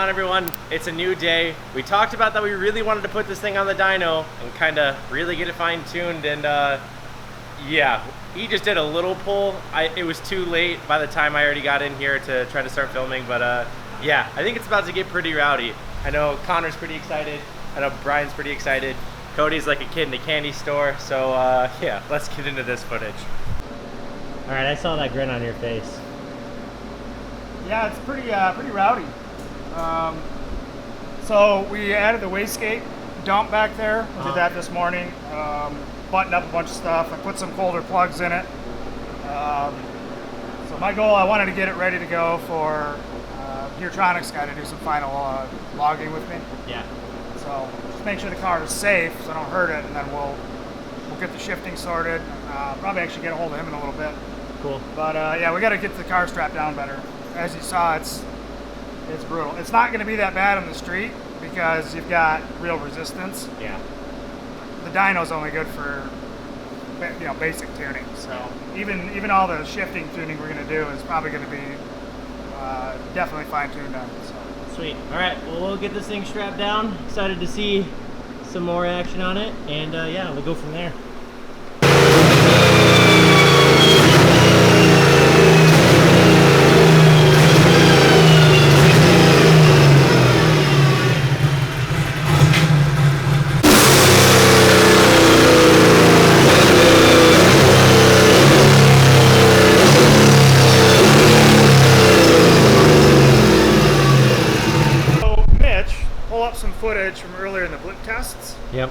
on, everyone? It's a new day. We talked about that we really wanted to put this thing on the dyno and kind of really get it fine-tuned, and yeah, he just did a little pull. It was too late by the time I already got in here to try to start filming, but yeah, I think it's about to get pretty rowdy. I know Connor's pretty excited. I know Brian's pretty excited. Cody's like a kid in a candy store, so yeah, let's get into this footage. All right, I saw that grin on your face. Yeah, it's pretty rowdy. So we added the wastegate dump back there. We did that this morning. Buttoned up a bunch of stuff. I put some colder plugs in it. So my goal, I wanted to get it ready to go for Geartronics guy to do some final logging with me. Yeah. So just make sure the car is safe so I don't hurt it, and then we'll get the shifting sorted. Probably actually get a hold of him in a little bit. Cool. But yeah, we got to get the car strapped down better. As you saw, it's brutal. It's not going to be that bad on the street because you've got real resistance. Yeah. The dyno's only good for basic tuning. So even all the shifting tuning we're going to do is probably going to be definitely fine-tuned on. So. Sweet. All right. Well, we'll get this thing strapped down. Excited to see some more action on it, and yeah, we'll go from there. Footage from earlier in the blip tests. Yep.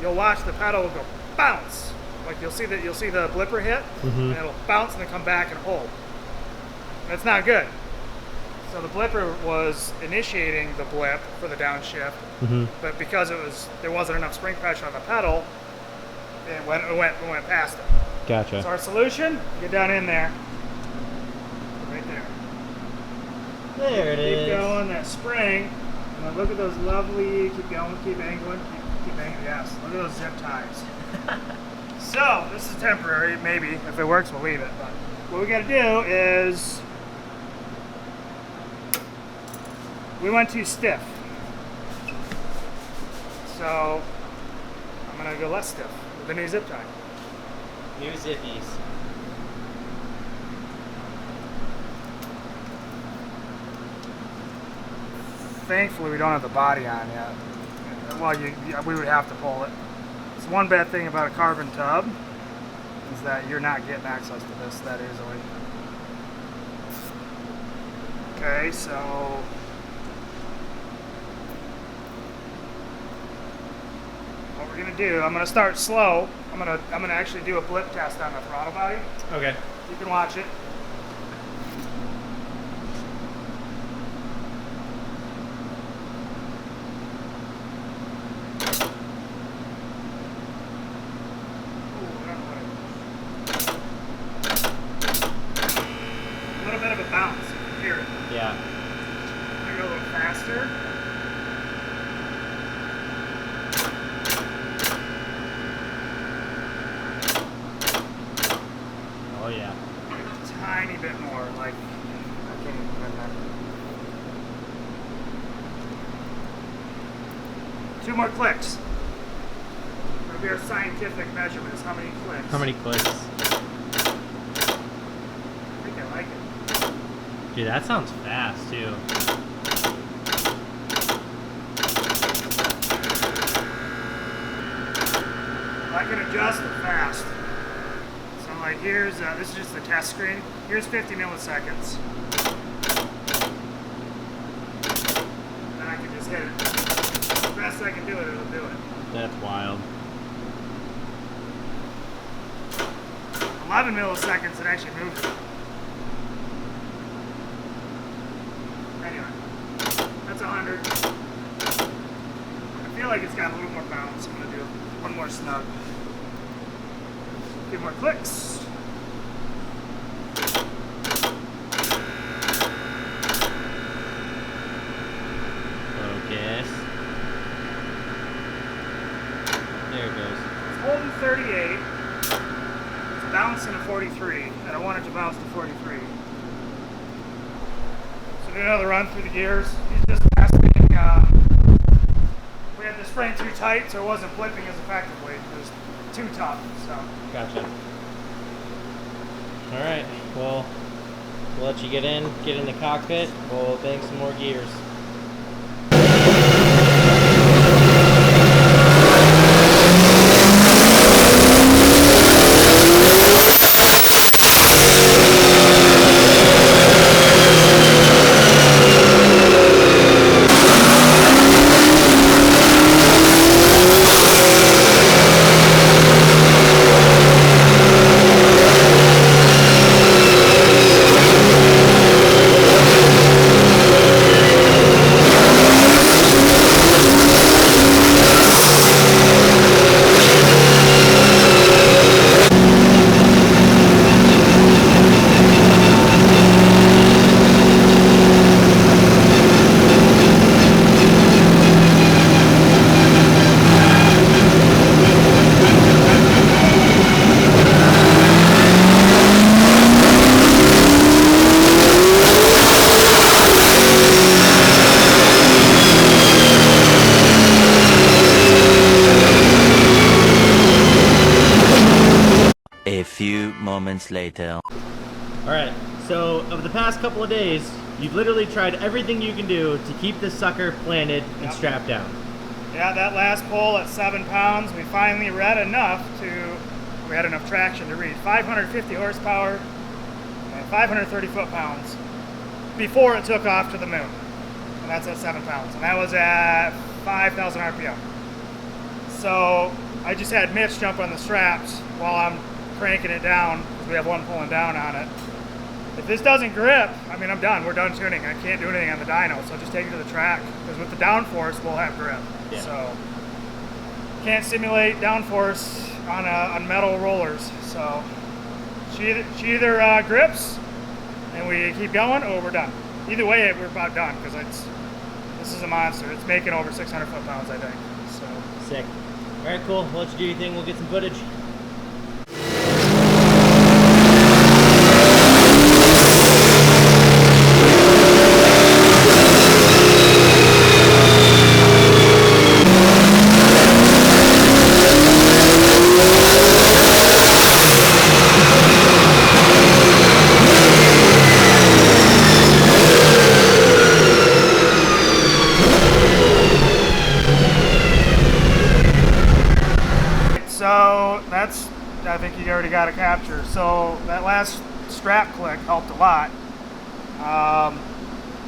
You'll watch the pedal go bounce. Like you'll see the blipper hit, and it'll bounce and then come back and hold. That's not good. So the blipper was initiating the blip for the downshift, but because there wasn't enough spring pressure on the pedal, it went past it. Gotcha. So our solution: get down in there, right there. There it is. Keep going. That spring. Now look at those lovely, keep going, keep angling, keep angling, yes. Look at those zip ties. So, this is temporary, maybe. If it works, we'll leave it. But what we gotta do is, we went too stiff. So, I'm gonna go less stiff with the new zip tie. New zippies. Thankfully, we don't have the body on yet. Well, we would have to pull it. It's one bad thing about a carbon tub is that you're not getting access to this that easily. Okay, so what we're gonna do, I'm gonna start slow. I'm gonna actually do a blip test on the throttle body. Okay. You can watch it. Yeah. I'm gonna go a little faster. Oh yeah. A tiny bit more, like I can't even remember. 2 more clicks. That'll be our scientific measurement, is how many clicks. How many clicks? I think I like it. Dude, that sounds fast too. I can adjust it fast. So like here's, this is just the test screen. Here's 50 milliseconds. Then I can just hit it. The best I can do it, it'll do it. That's wild. 11 milliseconds, it actually moves it. Anyway, that's 100. I feel like it's got a little more bounce. I'm gonna do one more snug. A few more clicks. Focus. There it goes. It's holding 38. It's bouncing to 43, and I want it to bounce to 43. So do another run through the gears. He's just we had the spring too tight, so it wasn't flipping as effectively. It was too tough. So. Gotcha. All right. Well, we'll let you get in the cockpit. We'll bang some more gears. A few moments later. Alright, so over the past couple of days, you've literally tried everything you can do to keep this sucker planted and strapped down. Yeah, that last pull at 7 pounds, we finally read enough we had enough traction to read 550 horsepower and 530 foot-pounds before it took off to the moon. And that's at 7 pounds. And that was at 5,000 RPM. So I just had Mitch jump on the straps while I'm cranking it down, because we have one pulling down on it. If this doesn't grip, I mean, I'm done. We're done tuning. I can't do anything on the dyno, so just take it to the track, because with the downforce, we'll have grip. Yeah. So can't simulate downforce on metal rollers. So she either grips and we keep going, or we're done. Either way, we're about done, because this is a monster. It's making over 600 foot-pounds, I think. So Sick. All right, cool. We'll let you do your thing. We'll get some footage. So that's, I think you already got a capture. So that last strap click helped a lot.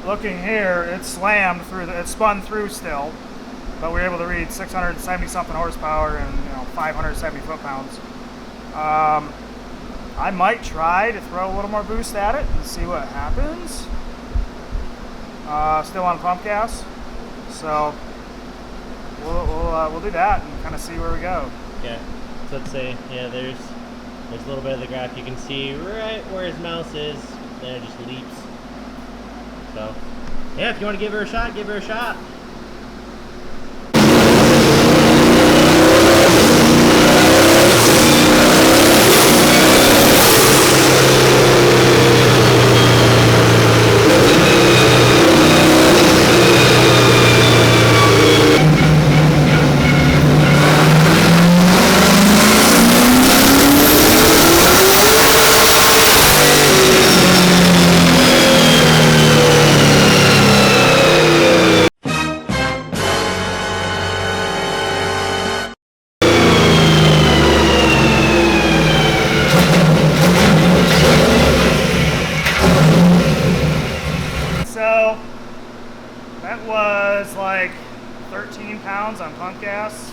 Looking here, it slammed through, it spun through still, but we were able to read 670 something horsepower and 570 foot-pounds. I might try to throw a little more boost at it and see what happens. Still on pump gas, so we'll do that and kind of see where we go. Okay, so let's say, yeah, there's a little bit of the graph. You can see right where his mouse is, then it just leaps. So, yeah, if you want to give her a shot, give her a shot. So that was like 13 pounds on pump gas.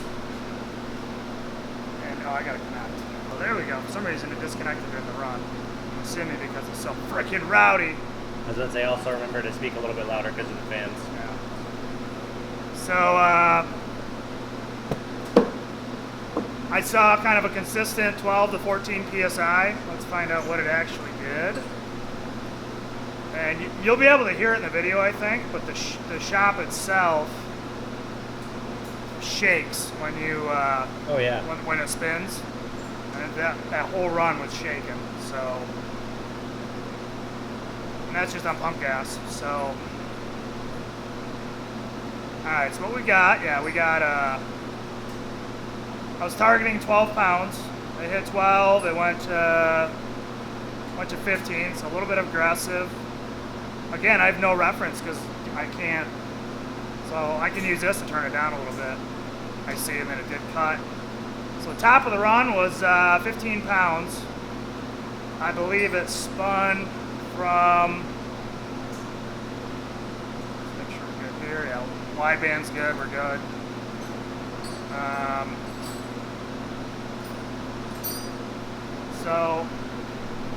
And oh, I gotta connect. Oh, there we go. For some reason it disconnected during the run. I'm assuming because it's so freaking rowdy. I was going to say, also remember to speak a little bit louder because of the fans. Yeah. So I saw kind of a consistent 12 to 14 PSI. Let's find out what it actually did. And you'll be able to hear it in the video, I think, but the shop itself shakes when you Oh yeah. when it spins, and that whole run was shaking. So, and that's just on pump gas. So Alright, so what we got, yeah, we got, I was targeting 12 pounds. It hit 12, it went to 15, so a little bit aggressive. Again, I have no reference because I can't, so I can use this to turn it down a little bit. I see, and then it did cut. So the top of the run was 15 pounds. I believe it spun from, let's make sure we're good here, yeah, wideband's good, we're good. So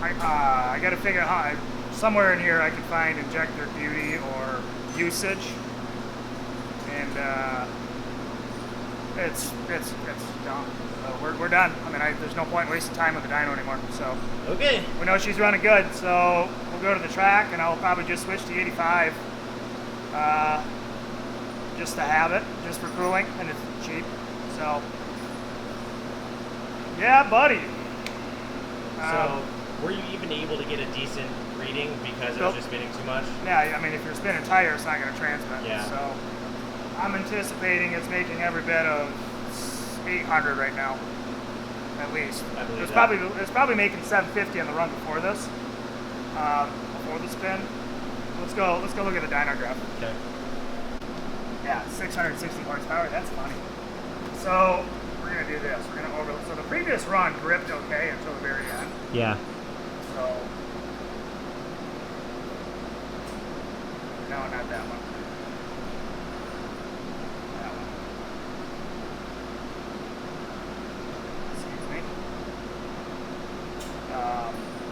I got to figure out how, somewhere in here I can find injector duty or usage, and it's done. So we're done. I mean, there's no point wasting time with the dyno anymore. So Okay. we know she's running good, so we'll go to the track, and I'll probably just switch to 85, just to have it, just for cooling, and it's cheap. So yeah, buddy. So, were you even able to get a decent reading because it was just spinning too much? Yeah, I mean, if you're spinning tire, it's not going to transmit. Yeah. So I'm anticipating it's making every bit of 800 right now, at least. I believe It's probably making 750 on the run before this, before the spin. Let's go look at the dyno graph. Okay. Yeah, 660 horsepower. That's funny. So we're gonna do this. We're gonna overload. So the previous run gripped okay until the very end. Yeah. So no, not that one. That one. Excuse me.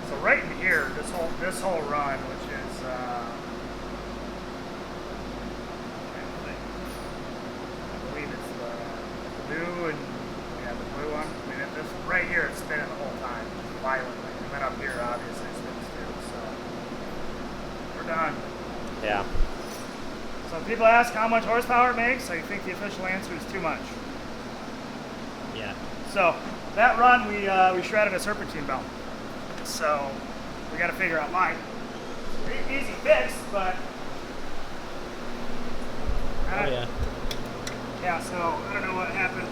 So right in here, this whole run, which is I believe it's the blue and the blue one. I mean, this right here, it's spinning the whole time violently, and then up here, obviously, it spins too. So we're done. Yeah. So if people ask how much horsepower it makes, I think the official answer is too much. Yeah. So that run, we shredded a serpentine belt. So we got to figure out why. Easy fix, but Oh yeah. yeah. So I don't know what happened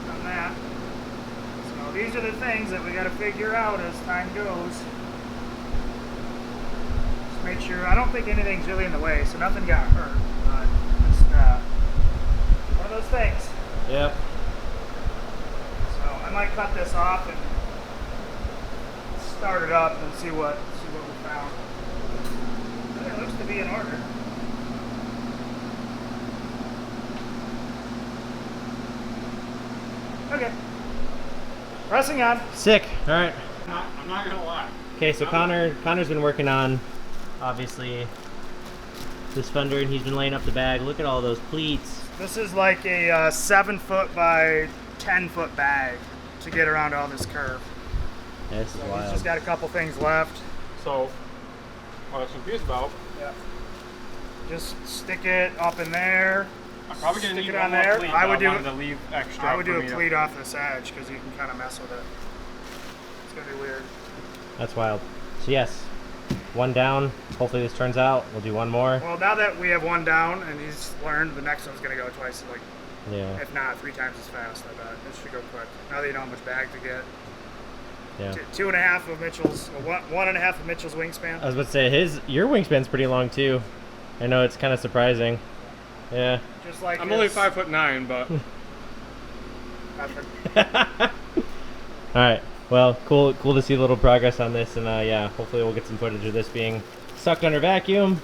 on that. So these are the things that we got to figure out as time goes. Just make sure. I don't think anything's really in the way, so nothing got hurt. But just one of those things. Yep. So I might cut this off and start it up and see what we found. It looks to be in order. Okay. Pressing on. Sick. All right. I'm not gonna lie. Okay, so Connor's been working on, obviously, this fender, and he's been laying up the bag. Look at all those pleats. This is like a 7-foot by 10-foot bag to get around all this curve. Yeah, this is So he's wild. just got a couple things left. So, what I was confused about, Yeah. Just stick it up in there. I'm probably gonna Stick need it one on more there. pleat, I but would do wanted it- to leave extra. I would do for a me to- pleat off this edge because you can kind of mess with it. It's gonna be weird. That's wild. So yes, one down. Hopefully this turns out. We'll do one more. Well, now that we have one down and he's learned, the next one's gonna go twice, like Yeah. if not 3 times as fast. I bet it should go quick. Now that you know how much bag to get. Yeah. 2.5 of Mitchell's, 1.5 of Mitchell's wingspan. I was about to say your wingspan's pretty long too. I know it's kind of surprising. Yeah. Just like I'm only his- 5'9", but Nothing. All right. Well, cool to see a little progress on this, and yeah, hopefully we'll get some footage of this being sucked under vacuum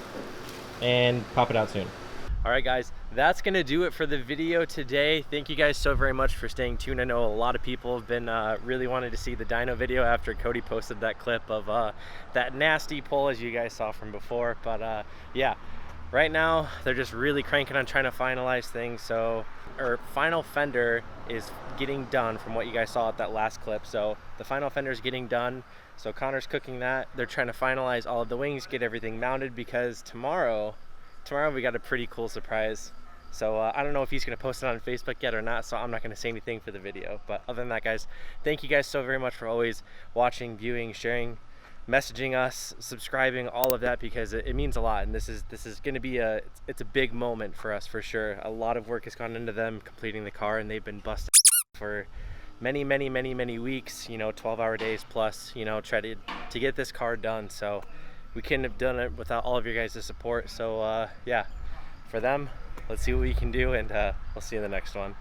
and pop it out soon. All right, guys, that's gonna do it for the video today. Thank you guys so very much for staying tuned. I know a lot of people have been really wanting to see the dyno video after Cody posted that clip of that nasty pull, as you guys saw from before. But yeah, right now they're just really cranking on trying to finalize things. So our final fender is getting done from what you guys saw at that last clip. So the final fender is getting done. So Connor's cooking that. They're trying to finalize all of the wings, get everything mounted, because tomorrow we got a pretty cool surprise. So I don't know if he's going to post it on Facebook yet or not, so I'm not going to say anything for the video. But other than that, guys, thank you guys so very much for always watching, viewing, sharing messaging us, subscribing, all of that, because it means a lot. And this is going to be it's a big moment for us for sure. A lot of work has gone into them completing the car, and they've been busted for many weeks, you know, 12-hour days plus, you know, try to get this car done. So we couldn't have done it without all of your guys' support. So yeah, for them, let's see what we can do, and we'll see you in the next one.